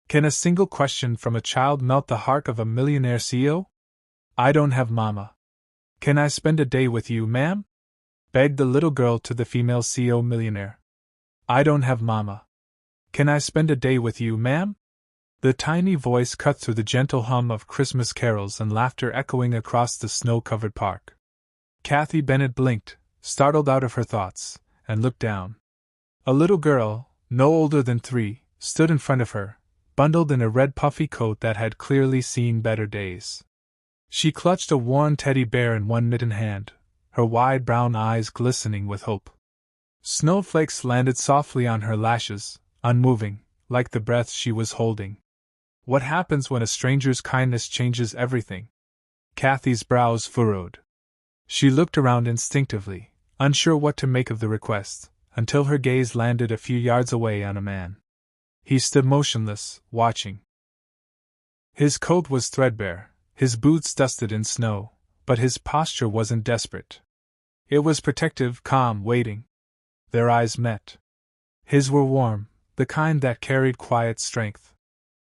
Can a single question from a child melt the heart of a millionaire CEO? I don't have mama. Can I spend a day with you, ma'am? Begged the little girl to the female CEO millionaire. I don't have mama. Can I spend a day with you, ma'am? The tiny voice cut through the gentle hum of Christmas carols and laughter echoing across the snow-covered park. Kathy Bennett blinked, startled out of her thoughts, and looked down. A little girl, no older than 3, stood in front of her, bundled in a red puffy coat that had clearly seen better days. She clutched a worn teddy bear in one mittened hand, her wide brown eyes glistening with hope. Snowflakes landed softly on her lashes, unmoving, like the breath she was holding. What happens when a stranger's kindness changes everything? Kathy's brows furrowed. She looked around instinctively, unsure what to make of the request, until her gaze landed a few yards away on a man. He stood motionless, watching. His coat was threadbare, his boots dusted in snow, but his posture wasn't desperate. It was protective, calm, waiting. Their eyes met. His were warm, the kind that carried quiet strength.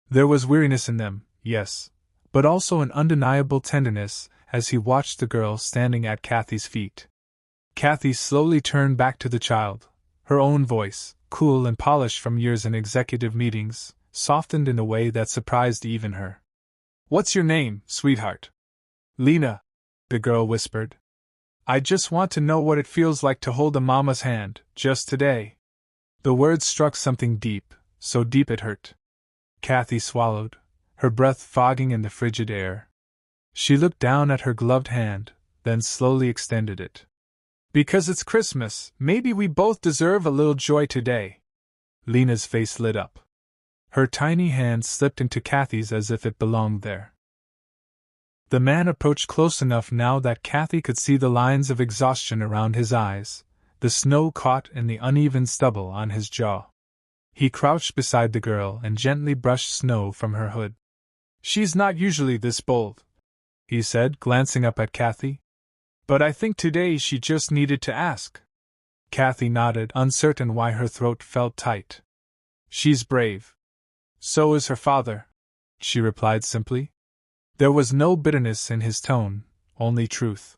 There was weariness in them, yes, but also an undeniable tenderness as he watched the girl standing at Kathy's feet. Kathy slowly turned back to the child, her own voice, cool and polished from years in executive meetings, softened in a way that surprised even her. What's your name, sweetheart? Lena, the girl whispered. I just want to know what it feels like to hold a mama's hand, just today. The words struck something deep, so deep it hurt. Kathy swallowed, her breath fogging in the frigid air. She looked down at her gloved hand, then slowly extended it. Because it's Christmas, maybe we both deserve a little joy today. Lena's face lit up. Her tiny hand slipped into Kathy's as if it belonged there. The man approached close enough now that Kathy could see the lines of exhaustion around his eyes, the snow caught in the uneven stubble on his jaw. He crouched beside the girl and gently brushed snow from her hood. She's not usually this bold, he said, glancing up at Kathy. But I think today she just needed to ask. Kathy nodded, uncertain why her throat felt tight. She's brave. So is her father, she replied simply. There was no bitterness in his tone, only truth.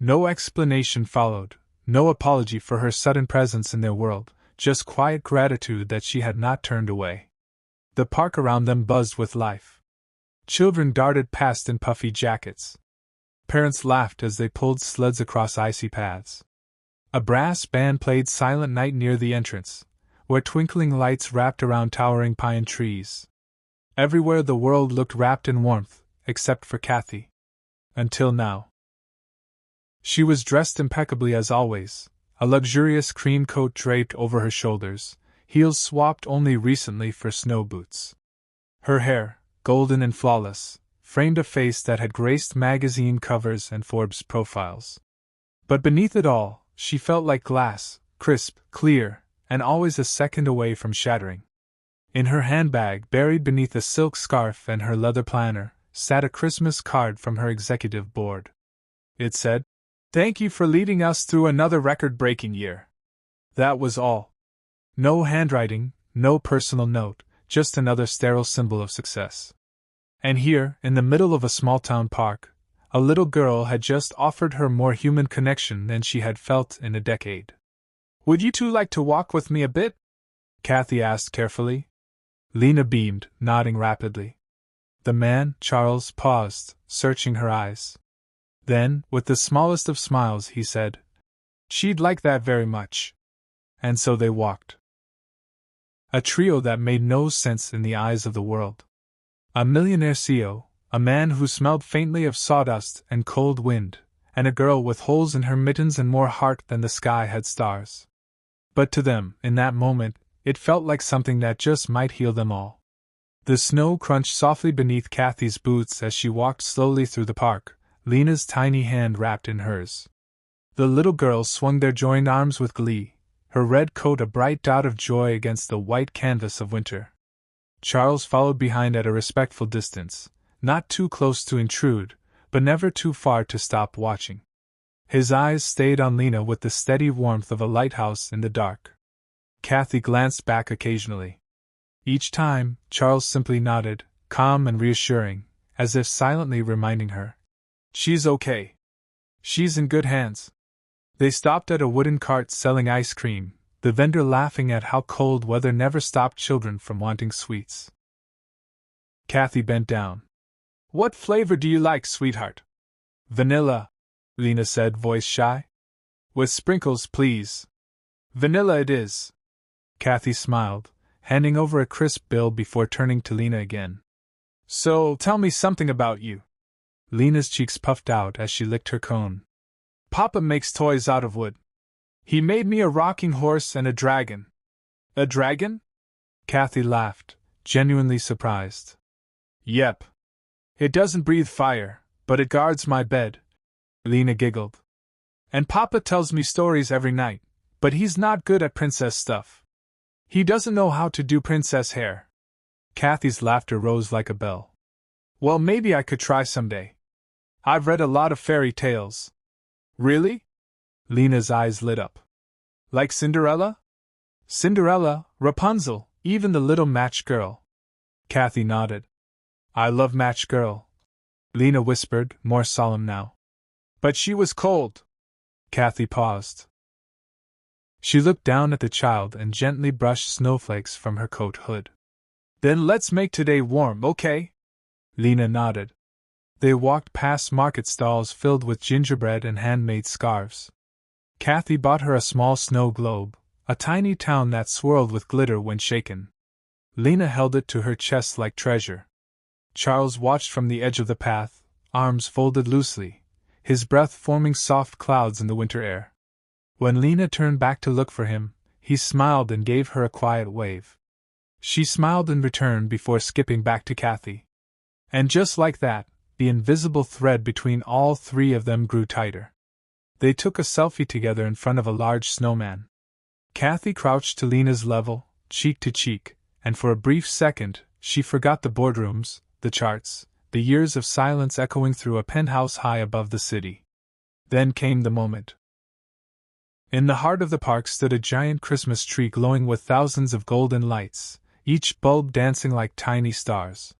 No explanation followed, no apology for her sudden presence in their world, just quiet gratitude that she had not turned away. The park around them buzzed with life. Children darted past in puffy jackets. Parents laughed as they pulled sleds across icy paths. A brass band played Silent Night near the entrance, where twinkling lights wrapped around towering pine trees. Everywhere the world looked wrapped in warmth, except for Kathy. Until now. She was dressed impeccably as always, a luxurious cream coat draped over her shoulders, heels swapped only recently for snow boots. Her hair, golden and flawless, framed a face that had graced magazine covers and Forbes profiles. But beneath it all, she felt like glass, crisp, clear, and always a second away from shattering. In her handbag, buried beneath a silk scarf and her leather planner, sat a Christmas card from her executive board. It said, "Thank you for leading us through another record-breaking year." That was all. No handwriting, no personal note, just another sterile symbol of success. And here, in the middle of a small-town park, a little girl had just offered her more human connection than she had felt in a decade. "Would you two like to walk with me a bit?" Kathy asked carefully. Lena beamed, nodding rapidly. The man, Charles, paused, searching her eyes. Then, with the smallest of smiles, he said, "She'd like that very much." And so they walked. A trio that made no sense in the eyes of the world. A millionaire CEO, a man who smelled faintly of sawdust and cold wind, and a girl with holes in her mittens and more heart than the sky had stars. But to them, in that moment, it felt like something that just might heal them all. The snow crunched softly beneath Kathy's boots as she walked slowly through the park, Lena's tiny hand wrapped in hers. The little girl swung their joined arms with glee, her red coat a bright dot of joy against the white canvas of winter. Charles followed behind at a respectful distance, not too close to intrude, but never too far to stop watching. His eyes stayed on Lena with the steady warmth of a lighthouse in the dark. Kathy glanced back occasionally. Each time, Charles simply nodded, calm and reassuring, as if silently reminding her. She's okay. She's in good hands. They stopped at a wooden cart selling ice cream, the vendor laughing at how cold weather never stopped children from wanting sweets. Kathy bent down. What flavor do you like, sweetheart? Vanilla, Lena said, voice shy. With sprinkles, please. Vanilla it is. Kathy smiled, handing over a crisp bill before turning to Lena again. So, tell me something about you. Lena's cheeks puffed out as she licked her cone. Papa makes toys out of wood. He made me a rocking horse and a dragon. A dragon? Kathy laughed, genuinely surprised. Yep. It doesn't breathe fire, but it guards my bed. Lena giggled. And Papa tells me stories every night, but he's not good at princess stuff. He doesn't know how to do princess hair. Kathy's laughter rose like a bell. Well, maybe I could try someday. I've read a lot of fairy tales. Really? Lena's eyes lit up. Like Cinderella? Cinderella, Rapunzel, even the little Match Girl. Kathy nodded. I love Match Girl. Lena whispered, more solemn now. But she was cold. Kathy paused. She looked down at the child and gently brushed snowflakes from her coat hood. Then let's make today warm, okay? Lena nodded. They walked past market stalls filled with gingerbread and handmade scarves. Kathy bought her a small snow globe, a tiny town that swirled with glitter when shaken. Lena held it to her chest like treasure. Charles watched from the edge of the path, arms folded loosely, his breath forming soft clouds in the winter air. When Lena turned back to look for him, he smiled and gave her a quiet wave. She smiled in return before skipping back to Kathy. And just like that, the invisible thread between all three of them grew tighter. They took a selfie together in front of a large snowman. Kathy crouched to Lena's level, cheek to cheek, and for a brief second, she forgot the boardrooms, the charts, the years of silence echoing through a penthouse high above the city. Then came the moment. In the heart of the park stood a giant Christmas tree glowing with thousands of golden lights, each bulb dancing like tiny stars.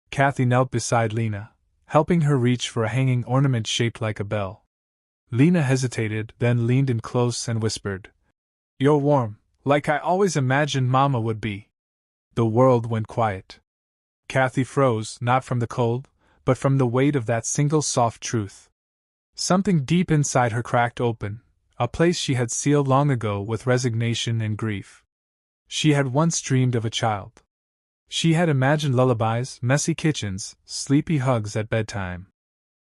Kathy knelt beside Lena, helping her reach for a hanging ornament shaped like a bell. Lena hesitated, then leaned in close and whispered, You're warm, like I always imagined Mama would be. The world went quiet. Kathy froze, not from the cold, but from the weight of that single soft truth. Something deep inside her cracked open, a place she had sealed long ago with resignation and grief. She had once dreamed of a child. She had imagined lullabies, messy kitchens, sleepy hugs at bedtime.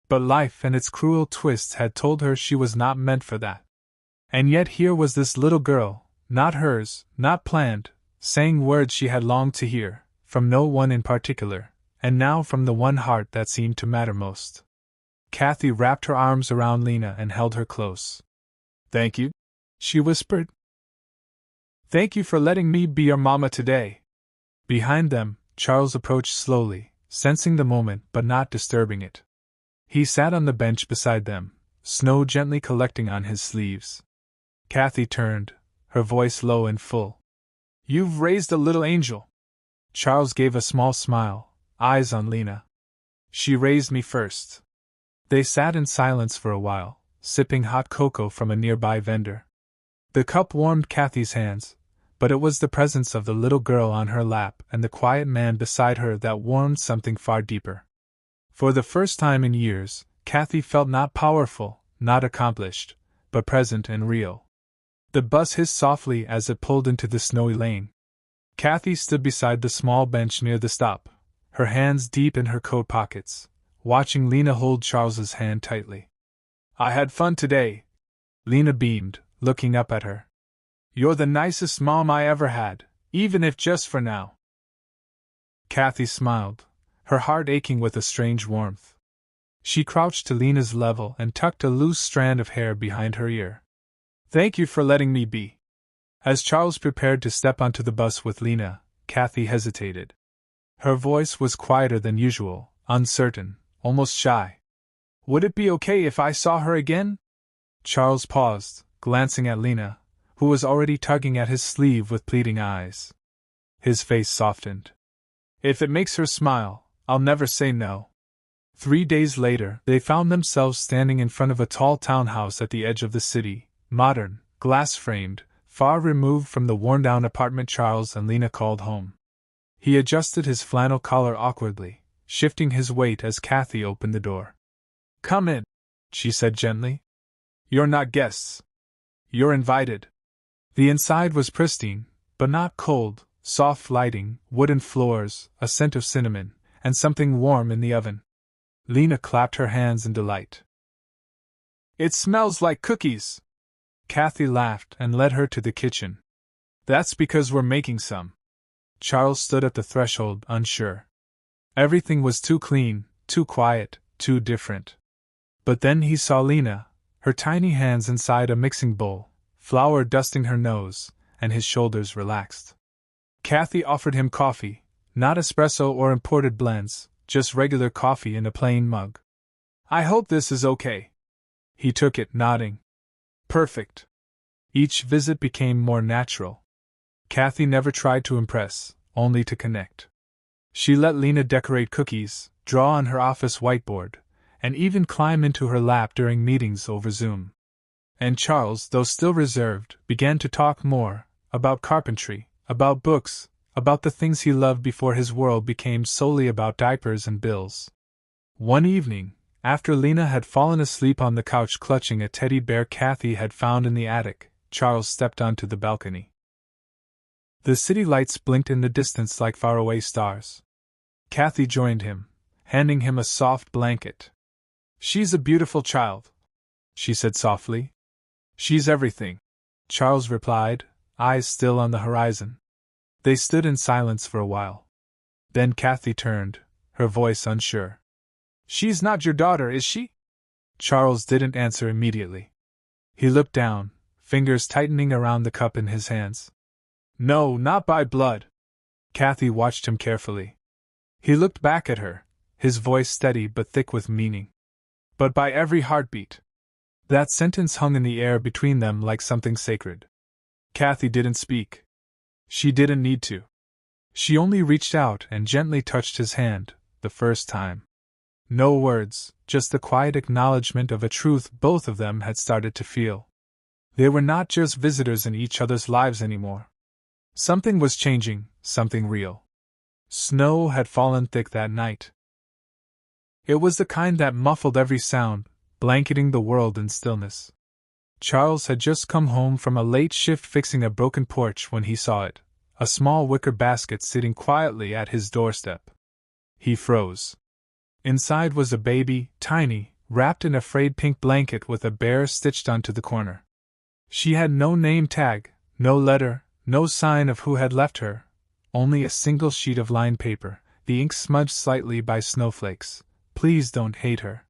But life and its cruel twists had told her she was not meant for that. And yet here was this little girl, not hers, not planned, saying words she had longed to hear, from no one in particular, and now from the one heart that seemed to matter most. Kathy wrapped her arms around Lena and held her close. Thank you, she whispered. Thank you for letting me be your mama today. Behind them, Charles approached slowly, sensing the moment but not disturbing it. He sat on the bench beside them, snow gently collecting on his sleeves. Kathy turned, her voice low and full. You've raised a little angel. Charles gave a small smile, eyes on Lena. She raised me first. They sat in silence for a while, sipping hot cocoa from a nearby vendor. The cup warmed Kathy's hands, but it was the presence of the little girl on her lap and the quiet man beside her that warmed something far deeper. For the first time in years, Kathy felt not powerful, not accomplished, but present and real. The bus hissed softly as it pulled into the snowy lane. Kathy stood beside the small bench near the stop, her hands deep in her coat pockets, watching Lena hold Charles's hand tightly. I had fun today, Lena beamed, looking up at her. You're the nicest mom I ever had, even if just for now. Kathy smiled, her heart aching with a strange warmth. She crouched to Lena's level and tucked a loose strand of hair behind her ear. Thank you for letting me be. As Charles prepared to step onto the bus with Lena, Kathy hesitated. Her voice was quieter than usual, uncertain, almost shy. Would it be okay if I saw her again? Charles paused, glancing at Lena, who was already tugging at his sleeve with pleading eyes. His face softened. If it makes her smile, I'll never say no. 3 days later, they found themselves standing in front of a tall townhouse at the edge of the city, modern, glass-framed, far removed from the worn-down apartment Charles and Lena called home. He adjusted his flannel collar awkwardly, shifting his weight as Kathy opened the door. "Come in," she said gently. "You're not guests. You're invited." The inside was pristine, but not cold, soft lighting, wooden floors, a scent of cinnamon, and something warm in the oven. Lena clapped her hands in delight. "It smells like cookies!" Kathy laughed and led her to the kitchen. "That's because we're making some." Charles stood at the threshold, unsure. Everything was too clean, too quiet, too different. But then he saw Lena, her tiny hands inside a mixing bowl, flour dusting her nose, and his shoulders relaxed. Kathy offered him coffee, not espresso or imported blends, just regular coffee in a plain mug. "I hope this is okay." He took it, nodding. "Perfect." Each visit became more natural. Kathy never tried to impress, only to connect. She let Lena decorate cookies, draw on her office whiteboard, and even climb into her lap during meetings over Zoom. And Charles, though still reserved, began to talk more, about carpentry, about books, about the things he loved before his world became solely about diapers and bills. One evening, after Lena had fallen asleep on the couch clutching a teddy bear Kathy had found in the attic, Charles stepped onto the balcony. The city lights blinked in the distance like faraway stars. Kathy joined him, handing him a soft blanket. "She's a beautiful child," she said softly. "She's everything," Charles replied, eyes still on the horizon. They stood in silence for a while. Then Kathy turned, her voice unsure. "She's not your daughter, is she?" Charles didn't answer immediately. He looked down, fingers tightening around the cup in his hands. "No, not by blood." Kathy watched him carefully. He looked back at her, his voice steady but thick with meaning. "But by every heartbeat." That sentence hung in the air between them like something sacred. Kathy didn't speak. She didn't need to. She only reached out and gently touched his hand, the first time. No words, just the quiet acknowledgement of a truth both of them had started to feel. They were not just visitors in each other's lives anymore. Something was changing, something real. Snow had fallen thick that night. It was the kind that muffled every sound, blanketing the world in stillness. Charles had just come home from a late shift fixing a broken porch when he saw it, a small wicker basket sitting quietly at his doorstep. He froze. Inside was a baby, tiny, wrapped in a frayed pink blanket with a bear stitched onto the corner. She had no name tag, no letter, no sign of who had left her, only a single sheet of lined paper, the ink smudged slightly by snowflakes. "Please don't hate her."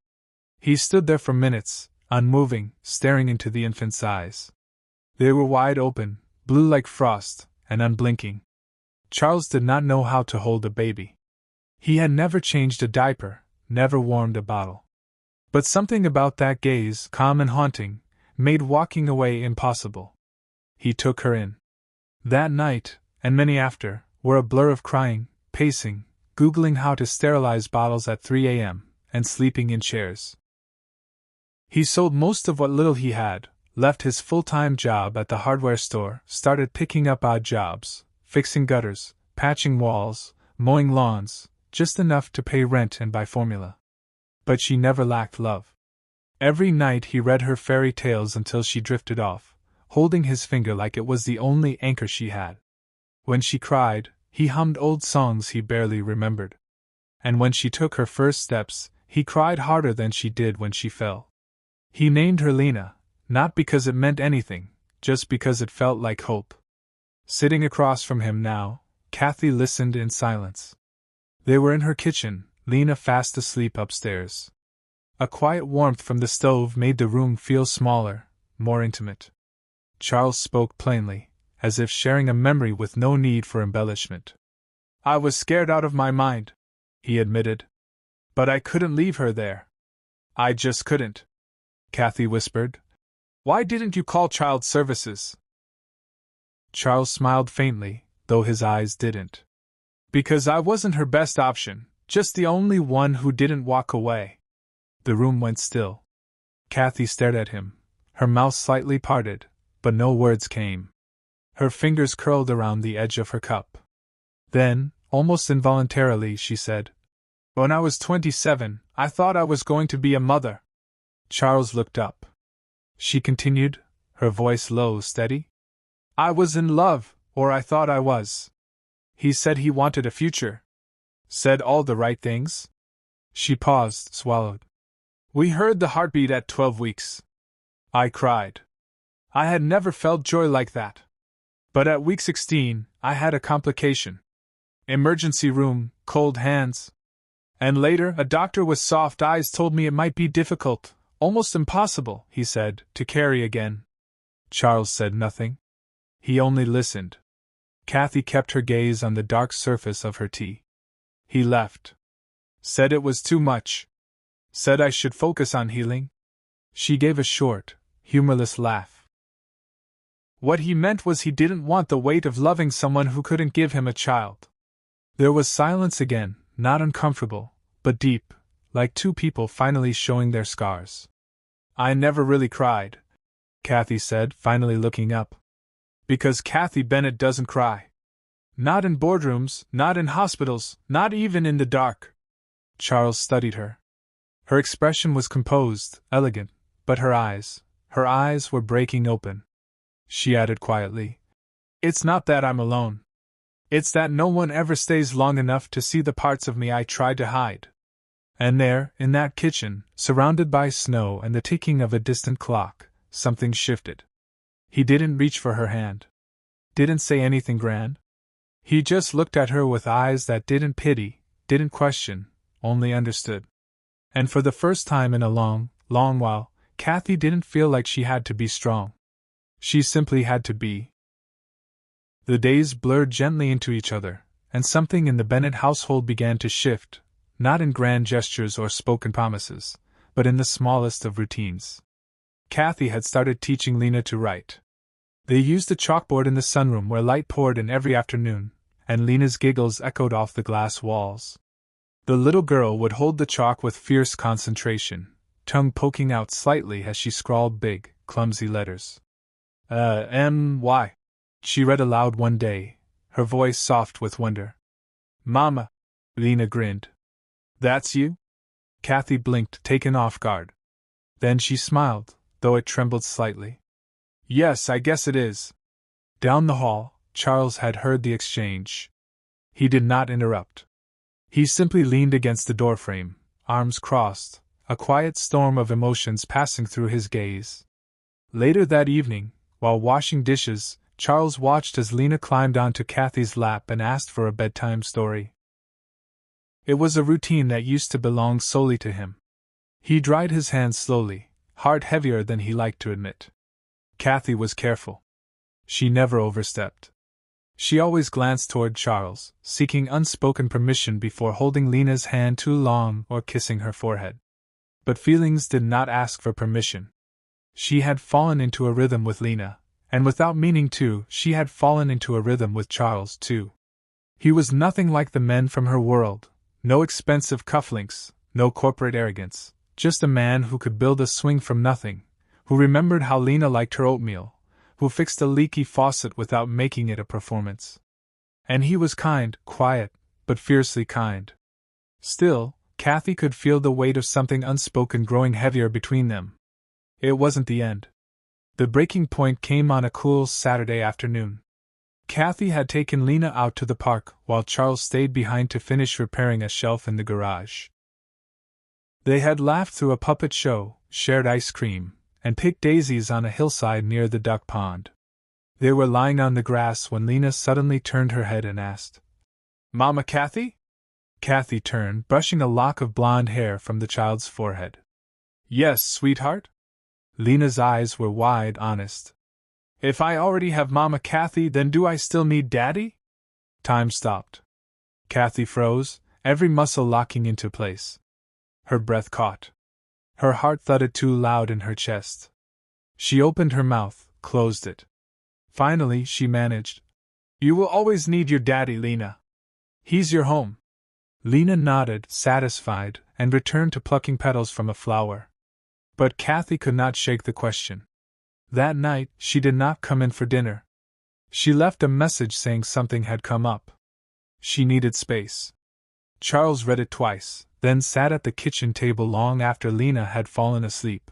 He stood there for minutes, unmoving, staring into the infant's eyes. They were wide open, blue like frost, and unblinking. Charles did not know how to hold a baby. He had never changed a diaper, never warmed a bottle. But something about that gaze, calm and haunting, made walking away impossible. He took her in. That night, and many after, were a blur of crying, pacing, Googling how to sterilize bottles at 3 a.m., and sleeping in chairs. He sold most of what little he had, left his full-time job at the hardware store, started picking up odd jobs, fixing gutters, patching walls, mowing lawns, just enough to pay rent and buy formula. But she never lacked love. Every night he read her fairy tales until she drifted off, holding his finger like it was the only anchor she had. When she cried, he hummed old songs he barely remembered. And when she took her first steps, he cried harder than she did when she fell. He named her Lena, not because it meant anything, just because it felt like hope. Sitting across from him now, Kathy listened in silence. They were in her kitchen, Lena fast asleep upstairs. A quiet warmth from the stove made the room feel smaller, more intimate. Charles spoke plainly, as if sharing a memory with no need for embellishment. "I was scared out of my mind," he admitted. "But I couldn't leave her there. I just couldn't." Kathy whispered. "Why didn't you call child services?" Charles smiled faintly, though his eyes didn't. Because I wasn't her best option, just the only one who didn't walk away. The room went still. Kathy stared at him, her mouth slightly parted, but no words came. Her fingers curled around the edge of her cup. Then, almost involuntarily, she said, "When I was 27, I thought I was going to be a mother." Charles looked up. She continued, her voice low, steady. "I was in love, or I thought I was. He said he wanted a future. Said all the right things." She paused, swallowed. "We heard the heartbeat at 12 weeks. I cried. I had never felt joy like that. But at week 16, I had a complication. Emergency room, cold hands. And later, a doctor with soft eyes told me it might be difficult, almost impossible," he said, "to carry again." Charles said nothing. He only listened. Kathy kept her gaze on the dark surface of her tea. He left. Said it was too much. Said I should focus on healing. She gave a short, humorless laugh. What he meant was he didn't want the weight of loving someone who couldn't give him a child. There was silence again, not uncomfortable, but deep, like two people finally showing their scars. "I never really cried," Kathy said, finally looking up. "Because Kathy Bennett doesn't cry. Not in boardrooms, not in hospitals, not even in the dark." Charles studied her. Her expression was composed, elegant, but her eyes were breaking open. She added quietly, "It's not that I'm alone. It's that no one ever stays long enough to see the parts of me I tried to hide." And there, in that kitchen, surrounded by snow and the ticking of a distant clock, something shifted. He didn't reach for her hand. Didn't say anything grand. He just looked at her with eyes that didn't pity, didn't question, only understood. And for the first time in a long, long while, Kathy didn't feel like she had to be strong. She simply had to be. The days blurred gently into each other, and something in the Bennett household began to shift, not in grand gestures or spoken promises, but in the smallest of routines. Kathy had started teaching Lena to write. They used a chalkboard in the sunroom where light poured in every afternoon, and Lena's giggles echoed off the glass walls. The little girl would hold the chalk with fierce concentration, tongue poking out slightly as she scrawled big, clumsy letters. M.Y. She read aloud one day, her voice soft with wonder. "Mama." Lena grinned. "That's you?" Kathy blinked, taken off guard. Then she smiled, though it trembled slightly. "Yes, I guess it is." Down the hall, Charles had heard the exchange. He did not interrupt. He simply leaned against the doorframe, arms crossed, a quiet storm of emotions passing through his gaze. Later that evening, while washing dishes, Charles watched as Lena climbed onto Kathy's lap and asked for a bedtime story. It was a routine that used to belong solely to him. He dried his hands slowly, heart heavier than he liked to admit. Kathy was careful. She never overstepped. She always glanced toward Charles, seeking unspoken permission before holding Lena's hand too long or kissing her forehead. But feelings did not ask for permission. She had fallen into a rhythm with Lena, and without meaning to, she had fallen into a rhythm with Charles, too. He was nothing like the men from her world, no expensive cufflinks, no corporate arrogance, just a man who could build a swing from nothing, who remembered how Lena liked her oatmeal, who fixed a leaky faucet without making it a performance. And he was kind, quiet, but fiercely kind. Still, Kathy could feel the weight of something unspoken growing heavier between them. It wasn't the end. The breaking point came on a cool Saturday afternoon. Kathy had taken Lena out to the park while Charles stayed behind to finish repairing a shelf in the garage. They had laughed through a puppet show, shared ice cream, and picked daisies on a hillside near the duck pond. They were lying on the grass when Lena suddenly turned her head and asked, "Mama Kathy?" Kathy turned, brushing a lock of blonde hair from the child's forehead. "Yes, sweetheart?" Lena's eyes were wide, honest. "If I already have Mama Kathy, then do I still need Daddy?" Time stopped. Kathy froze, every muscle locking into place. Her breath caught. Her heart thudded too loud in her chest. She opened her mouth, closed it. Finally, she managed, You will always need your daddy, Lena. He's your home. Lena nodded, satisfied, and returned to plucking petals from a flower. But Kathy could not shake the question. That night, she did not come in for dinner. She left a message saying something had come up. She needed space. Charles read it twice, then sat at the kitchen table long after Lena had fallen asleep.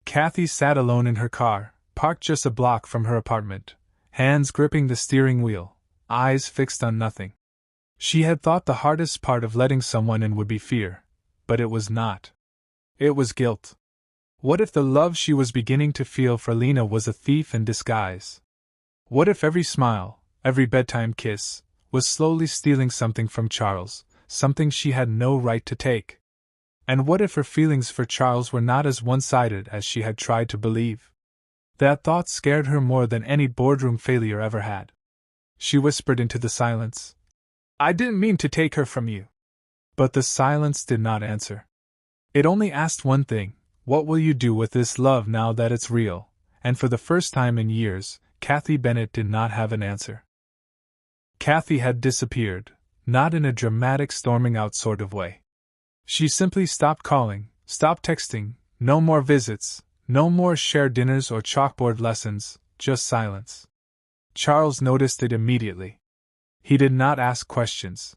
Kathy sat alone in her car, parked just a block from her apartment, hands gripping the steering wheel, eyes fixed on nothing. She had thought the hardest part of letting someone in would be fear, but it was not. It was guilt. What if the love she was beginning to feel for Lena was a thief in disguise? What if every smile, every bedtime kiss, was slowly stealing something from Charles, something she had no right to take? And what if her feelings for Charles were not as one-sided as she had tried to believe? That thought scared her more than any boardroom failure ever had. She whispered into the silence, "I didn't mean to take her from you." But the silence did not answer. It only asked one thing: what will you do with this love now that it's real? And for the first time in years, Kathy Bennett did not have an answer. Kathy had disappeared, not in a dramatic storming out sort of way. She simply stopped calling, stopped texting, no more visits, no more shared dinners or chalkboard lessons, just silence. Charles noticed it immediately. He did not ask questions.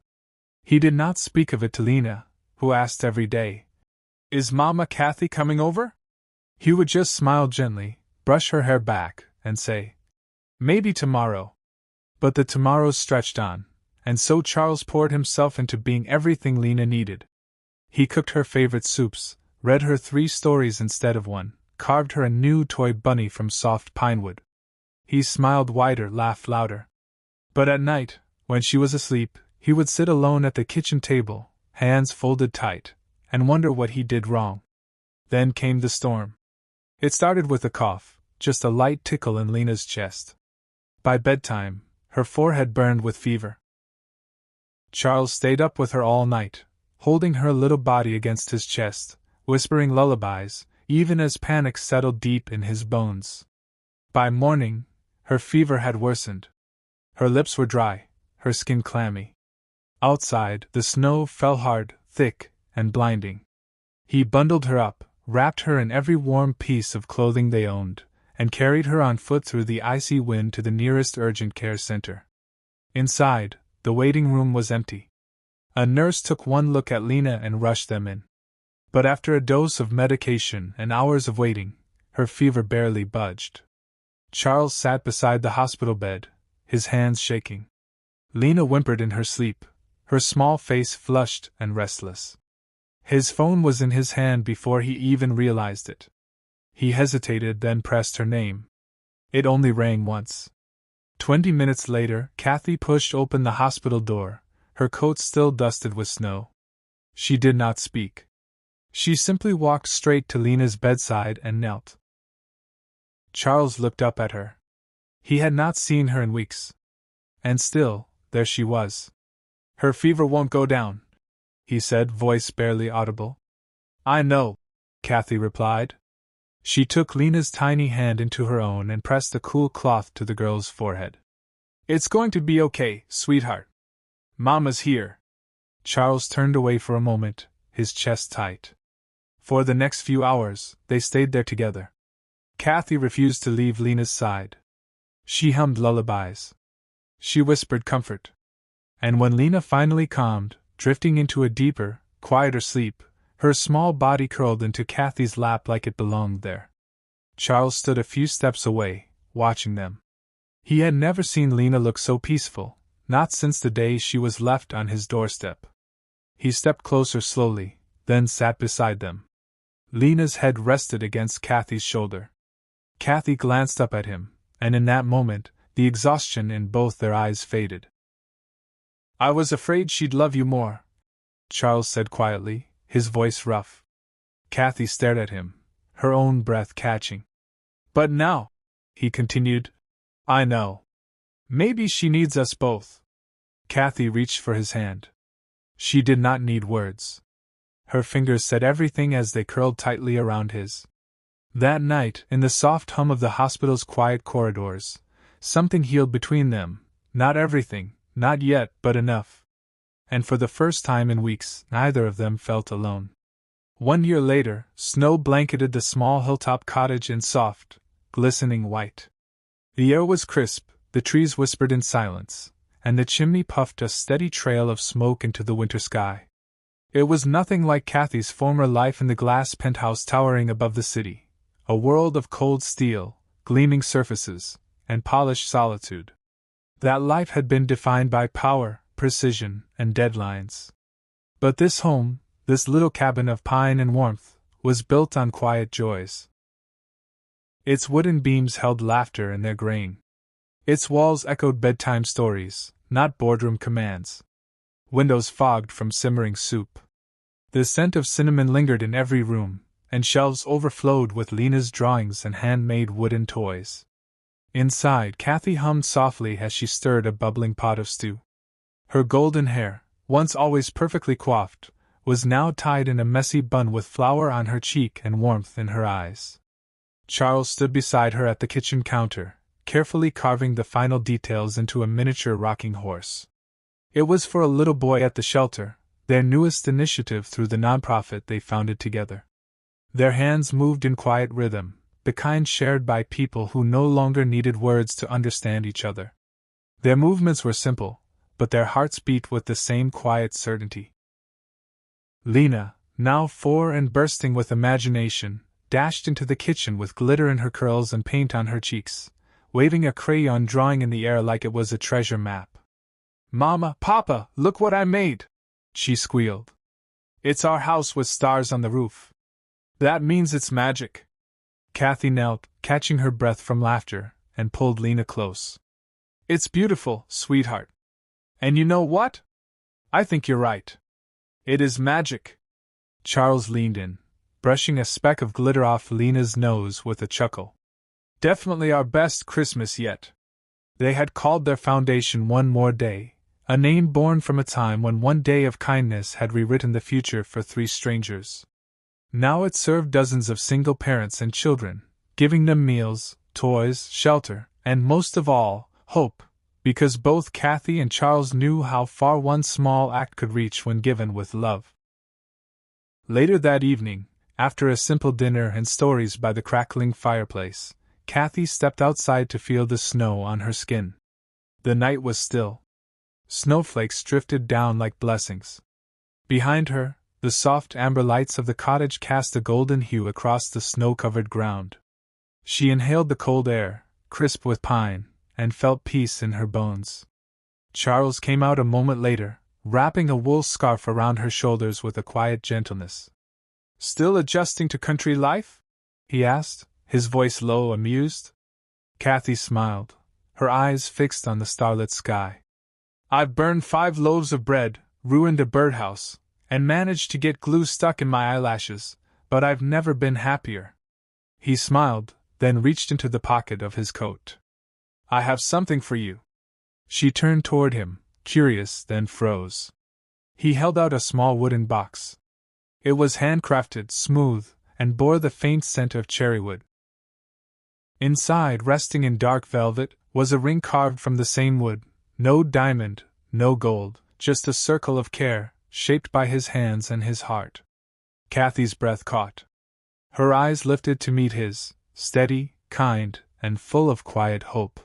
He did not speak of it to Lena, who asked every day, "Is Mama Kathy coming over?" He would just smile gently, brush her hair back, and say, "Maybe tomorrow." But the tomorrows stretched on, and so Charles poured himself into being everything Lena needed. He cooked her favorite soups, read her 3 stories instead of 1, carved her a new toy bunny from soft pinewood. He smiled wider, laughed louder. But at night, when she was asleep, he would sit alone at the kitchen table, hands folded tight, and wonder what he did wrong. Then came the storm. It started with a cough, just a light tickle in Lena's chest. By bedtime, her forehead burned with fever. Charles stayed up with her all night, holding her little body against his chest, whispering lullabies, even as panic settled deep in his bones. By morning, her fever had worsened. Her lips were dry, her skin clammy. Outside, the snow fell hard, thick, and blinding. He bundled her up, wrapped her in every warm piece of clothing they owned, and carried her on foot through the icy wind to the nearest urgent care center. Inside, the waiting room was empty. A nurse took one look at Lena and rushed them in. But after a dose of medication and hours of waiting, her fever barely budged. Charles sat beside the hospital bed, his hands shaking. Lena whimpered in her sleep, her small face flushed and restless. His phone was in his hand before he even realized it. He hesitated, then pressed her name. It only rang once. 20 minutes later, Kathy pushed open the hospital door, her coat still dusted with snow. She did not speak. She simply walked straight to Lena's bedside and knelt. Charles looked up at her. He had not seen her in weeks. And still, there she was. "Her fever won't go down," he said, voice barely audible. "I know," Kathy replied. She took Lena's tiny hand into her own and pressed the cool cloth to the girl's forehead. "It's going to be okay, sweetheart. Mama's here." Charles turned away for a moment, his chest tight. For the next few hours, they stayed there together. Kathy refused to leave Lena's side. She hummed lullabies. She whispered comfort. And when Lena finally calmed, drifting into a deeper, quieter sleep, her small body curled into Kathy's lap like it belonged there. Charles stood a few steps away, watching them. He had never seen Lena look so peaceful, not since the day she was left on his doorstep. He stepped closer slowly, then sat beside them. Lena's head rested against Kathy's shoulder. Kathy glanced up at him, and in that moment, the exhaustion in both their eyes faded. "I was afraid she'd love you more," Charles said quietly, his voice rough. Kathy stared at him, her own breath catching. "But now," he continued, "I know. Maybe she needs us both." Kathy reached for his hand. She did not need words. Her fingers said everything as they curled tightly around his. That night, in the soft hum of the hospital's quiet corridors, Something healed between them, not everything, not yet, but enough. And for the first time in weeks, neither of them felt alone. 1 year later, snow blanketed the small hilltop cottage in soft, glistening white. The air was crisp, the trees whispered in silence, and the chimney puffed a steady trail of smoke into the winter sky. It was nothing like Kathy's former life in the glass penthouse towering above the city, a world of cold steel, gleaming surfaces, and polished solitude. That life had been defined by power, precision, and deadlines. But this home, this little cabin of pine and warmth, was built on quiet joys. Its wooden beams held laughter in their grain. Its walls echoed bedtime stories, not boardroom commands. Windows fogged from simmering soup. The scent of cinnamon lingered in every room, and shelves overflowed with Lena's drawings and handmade wooden toys. Inside, Kathy hummed softly as she stirred a bubbling pot of stew. Her golden hair, once always perfectly coiffed, was now tied in a messy bun with flour on her cheek and warmth in her eyes. Charles stood beside her at the kitchen counter, carefully carving the final details into a miniature rocking horse. It was for a little boy at the shelter, their newest initiative through the nonprofit they founded together. Their hands moved in quiet rhythm, the kind shared by people who no longer needed words to understand each other. Their movements were simple, but their hearts beat with the same quiet certainty. Lena, now 4 and bursting with imagination, dashed into the kitchen with glitter in her curls and paint on her cheeks, waving a crayon drawing in the air like it was a treasure map. "Mama, Papa, look what I made!" she squealed. "It's our house with stars on the roof. That means it's magic." Kathy knelt, catching her breath from laughter, and pulled Lena close. "It's beautiful, sweetheart. And you know what? I think you're right. It is magic." Charles leaned in, brushing a speck of glitter off Lena's nose with a chuckle. "Definitely our best Christmas yet." They had called their foundation One More Day, a name born from a time when one day of kindness had rewritten the future for 3 strangers. Now it served dozens of single parents and children, giving them meals, toys, shelter, and most of all, hope, because both Kathy and Charles knew how far one small act could reach when given with love. Later that evening, after a simple dinner and stories by the crackling fireplace, Kathy stepped outside to feel the snow on her skin. The night was still. Snowflakes drifted down like blessings. Behind her, the soft amber lights of the cottage cast a golden hue across the snow-covered ground. She inhaled the cold air, crisp with pine, and felt peace in her bones. Charles came out a moment later, wrapping a wool scarf around her shoulders with a quiet gentleness. "Still adjusting to country life?" he asked, his voice low, amused. Kathy smiled, her eyes fixed on the starlit sky. "I've burned 5 loaves of bread, ruined a birdhouse, and managed to get glue stuck in my eyelashes, but I've never been happier." He smiled, then reached into the pocket of his coat. "I have something for you." She turned toward him, curious, then froze. He held out a small wooden box. It was handcrafted, smooth, and bore the faint scent of cherrywood. Inside, resting in dark velvet, was a ring carved from the same wood, no diamond, no gold, just a circle of care, shaped by his hands and his heart. Kathy's breath caught. Her eyes lifted to meet his, steady, kind, and full of quiet hope.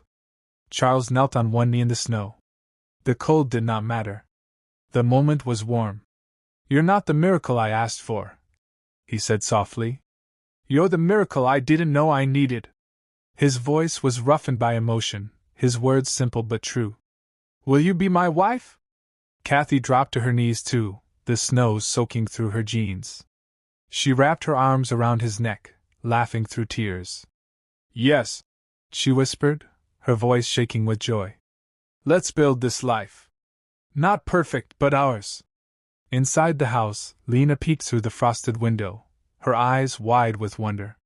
Charles knelt on one knee in the snow. The cold did not matter. The moment was warm. "You're not the miracle I asked for," he said softly. "You're the miracle I didn't know I needed." His voice was roughened by emotion, his words simple but true. "Will you be my wife?" Kathy dropped to her knees too, the snow soaking through her jeans. She wrapped her arms around his neck, laughing through tears. "Yes," she whispered, her voice shaking with joy. "Let's build this life. Not perfect, but ours." Inside the house, Lena peeked through the frosted window, her eyes wide with wonder.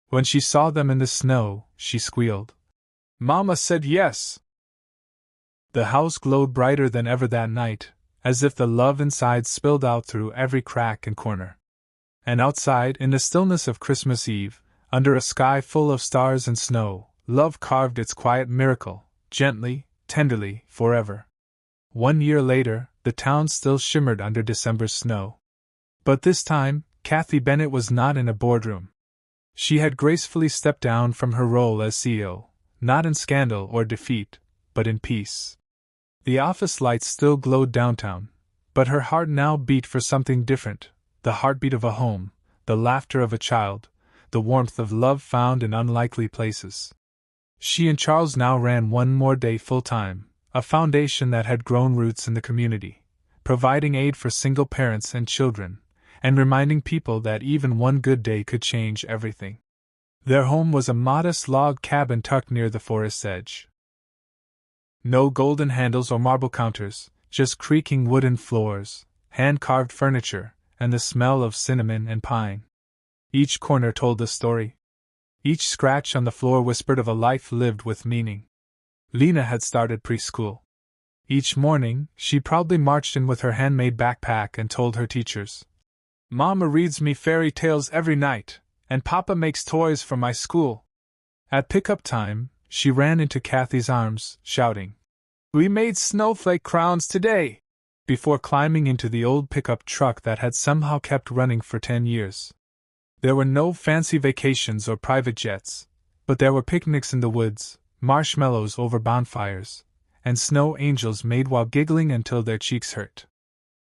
When she saw them in the snow, she squealed. "Mama said yes!" The house glowed brighter than ever that night, as if the love inside spilled out through every crack and corner. And outside, in the stillness of Christmas Eve, under a sky full of stars and snow, love carved its quiet miracle, gently, tenderly, forever. 1 year later, the town still shimmered under December's snow. But this time, Kathy Bennett was not in a boardroom. She had gracefully stepped down from her role as CEO, not in scandal or defeat, but in peace. The office lights still glowed downtown, but her heart now beat for something different, the heartbeat of a home, the laughter of a child, the warmth of love found in unlikely places. She and Charles now ran One More Day full-time, a foundation that had grown roots in the community, providing aid for single parents and children, and reminding people that even one good day could change everything. Their home was a modest log cabin tucked near the forest's edge. No golden handles or marble counters, just creaking wooden floors, hand-carved furniture, and the smell of cinnamon and pine. Each corner told a story. Each scratch on the floor whispered of a life lived with meaning. Lena had started preschool. Each morning, she proudly marched in with her handmade backpack and told her teachers, "Mama reads me fairy tales every night, and Papa makes toys for my school." At pickup time, she ran into Kathy's arms, shouting, "We made snowflake crowns today!" before climbing into the old pickup truck that had somehow kept running for 10 years. There were no fancy vacations or private jets, but there were picnics in the woods, marshmallows over bonfires, and snow angels made while giggling until their cheeks hurt.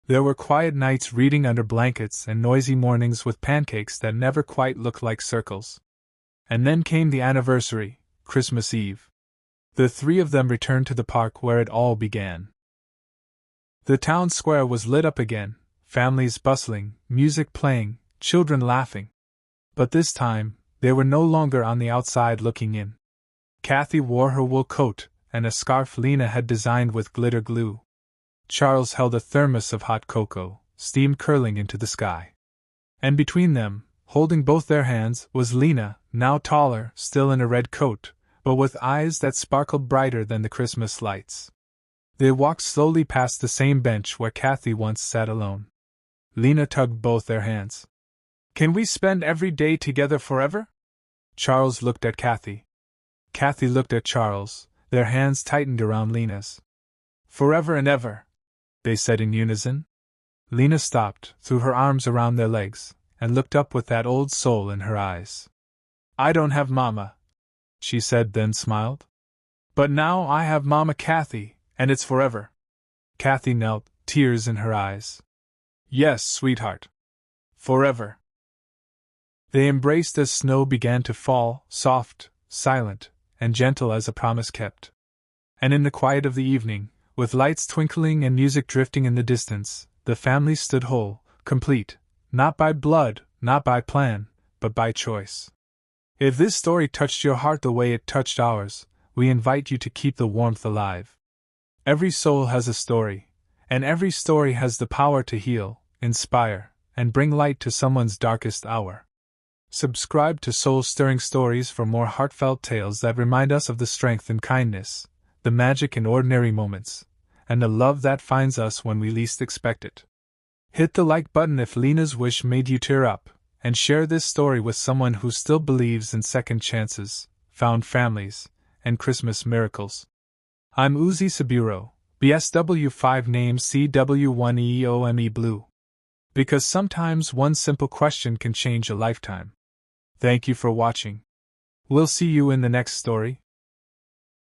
There were quiet nights reading under blankets and noisy mornings with pancakes that never quite looked like circles. And then came the anniversary, Christmas Eve. The three of them returned to the park where it all began. The town square was lit up again, families bustling, music playing, children laughing. But this time, they were no longer on the outside looking in. Kathy wore her wool coat and a scarf Lena had designed with glitter glue. Charles held a thermos of hot cocoa, steam curling into the sky. And between them, holding both their hands, was Lena, now taller, still in a red coat, but with eyes that sparkled brighter than the Christmas lights. They walked slowly past the same bench where Kathy once sat alone. Lena tugged both their hands. "Can we spend every day together forever?" Charles looked at Kathy. Kathy looked at Charles, their hands tightened around Lena's. "Forever and ever," they said in unison. Lena stopped, threw her arms around their legs, and looked up with that old soul in her eyes. "I don't have Mama," she said, then smiled. "But now I have Mama Kathy, and it's forever." Kathy knelt, tears in her eyes. "Yes, sweetheart. Forever." They embraced as snow began to fall, soft, silent, and gentle as a promise kept. And in the quiet of the evening, with lights twinkling and music drifting in the distance, the family stood whole, complete, not by blood, not by plan, but by choice. If this story touched your heart the way it touched ours, we invite you to keep the warmth alive. Every soul has a story, and every story has the power to heal, inspire, and bring light to someone's darkest hour. Subscribe to Soul Stirring Stories for more heartfelt tales that remind us of the strength in kindness, the magic in ordinary moments, and the love that finds us when we least expect it. Hit the like button if Lena's wish made you tear up, and share this story with someone who still believes in second chances, found families, and Christmas miracles. I'm Uzi Saburo, BSW5 name CW1EOME Blue. Because sometimes one simple question can change a lifetime. Thank you for watching. We'll see you in the next story.